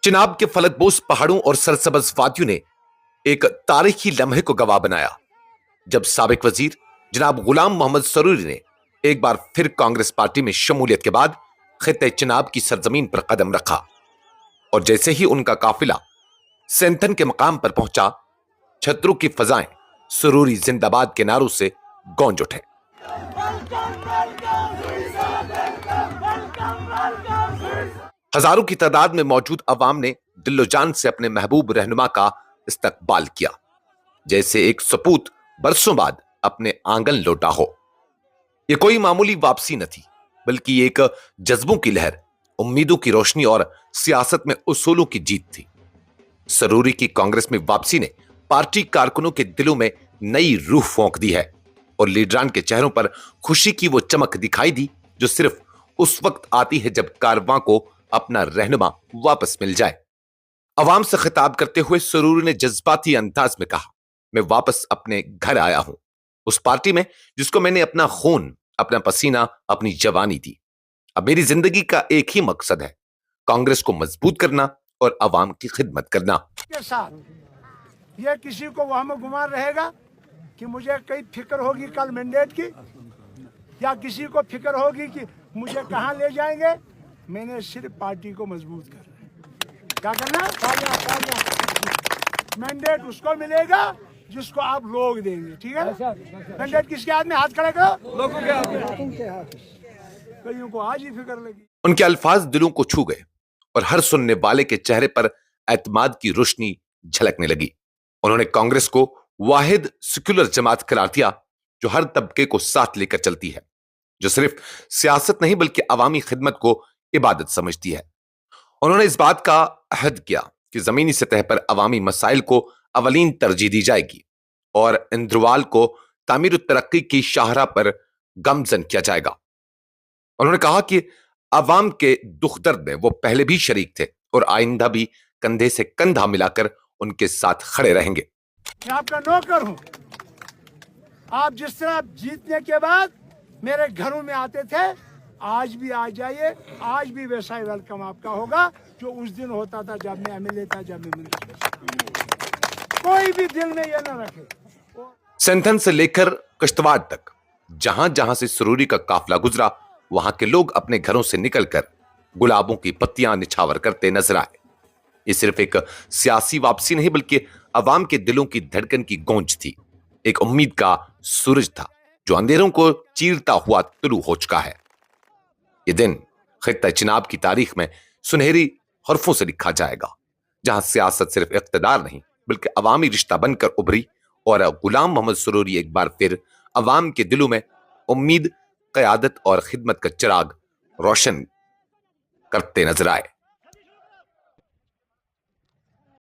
चिनाब के फलकबोस पहाड़ों और सरसब्ज वादियों ने एक तारीखी लम्हे को गवाह बनाया जब साबिक वजीर जनाब गुलाम मोहम्मद सरूरी ने एक बार फिर कांग्रेस पार्टी में शमूलियत के बाद खित्ते चिनाब की सरजमीन पर कदम रखा। और जैसे ही उनका काफिला सेंथन के मकाम पर पहुंचा, छतरों की फजाएं सरूरी जिंदाबाद के नारों से गूंज उठे। हजारों की तादाद में मौजूद अवाम ने दिलो जान से अपने महबूब रहनुमा का इस्तकबाल किया, जैसे एक सपूत बरसों बाद अपने आंगन लौटा हो। यह कोई मामूली वापसी न थी, बल्कि एक जज्बों की लहर, उम्मीदों की रोशनी और सियासत में उसूलों की जीत थी। सरूरी की कांग्रेस में वापसी ने पार्टी कारकुनों के दिलों में नई रूह फूंक दी है और लीडरान के चेहरों पर खुशी की वो चमक दिखाई दी जो सिर्फ उस वक्त आती है जब कारवां को अपना रहनुमा वापस मिल जाए। अवाम से खिताब करते हुए सरूरी ने जज्बाती अंदाज में कहा, मैं वापस अपने घर आया हूं, उस पार्टी में जिसको मैंने अपना खून, अपना पसीना, अपनी जवानी दी। अब मेरी जिंदगी का एक ही मकसद है, कांग्रेस को मजबूत करना और अवाम की खिदमत करना। के साथ ये किसी को वहम गुमान रहेगा कि मुझे कई फिक्र होगी कल मैंडेट की, या किसी को फिक्र होगी कि मुझे कहां ले जाएंगे। मैंने सिर्फ पार्टी को मजबूत करना है। क्या करना? मैंडेट उसको मिलेगा जिसको आप लोग देंगे, ठीक है? मैंडेट किसके हाथ में? हाथ खड़े करो। लोगों के हाथ। कईयों को आज ही फिक्र लगी। उनके अल्फाज दिलों को छू गए और हर सुनने वाले के चेहरे पर एतमाद की रोशनी झलकने लगी। उन्होंने कांग्रेस को वाहिद सेक्युलर जमात करार दिया जो हर तबके को साथ लेकर चलती है, जो सिर्फ सियासत नहीं बल्कि अवामी खिदमत को इबादत समझती है। उन्होंने इस बात का अहद किया कि जमीनी सतह पर अवामी मसाइल को अवलीन तरजीह दी जाएगी और इंद्रवाल को तामीर तरक्की की शाहराह पर गमजन किया जाएगा। उन्होंने कहा कि अवाम के दुख दर्द में वो पहले भी शरीक थे और आइंदा भी कंधे से कंधा मिलाकर उनके साथ खड़े रहेंगे। मैं आपका नौकर हूं। आप जिस तरह जीतने के बाद मेरे घरों में आते थे, आज भी आ जाइए। आज भी वैसा ही वेलकम आपका होगा जो उस दिन होता था जब मैं एमएलए था, जब मैं मिनिस्टर था। कोई भी दिल में यह न रखे। सेंथन से लेकर कश्तवाड़ तक जहां जहां से सरूरी का काफिला गुजरा, वहां के लोग अपने घरों से निकलकर गुलाबों की पत्तियां निछावर करते नजर आए। ये सिर्फ एक सियासी वापसी नहीं बल्कि अवाम के दिलों की धड़कन की गूंज थी। एक उम्मीद का सूरज था जो अंधेरों को चीरता हुआ तुलू हो चुका है। ये दिन खित्ता चिनाब की तारीख में सुनहरी हरफों से लिखा जाएगा, जहां सियासत सिर्फ इख्तिदार नहीं बल्कि अवामी रिश्ता बनकर उभरी और गुलाम मोहम्मद सरूरी एक बार फिर अवाम के दिलों में उम्मीद, क़यादत और खिदमत का चिराग रोशन करते नजर आए।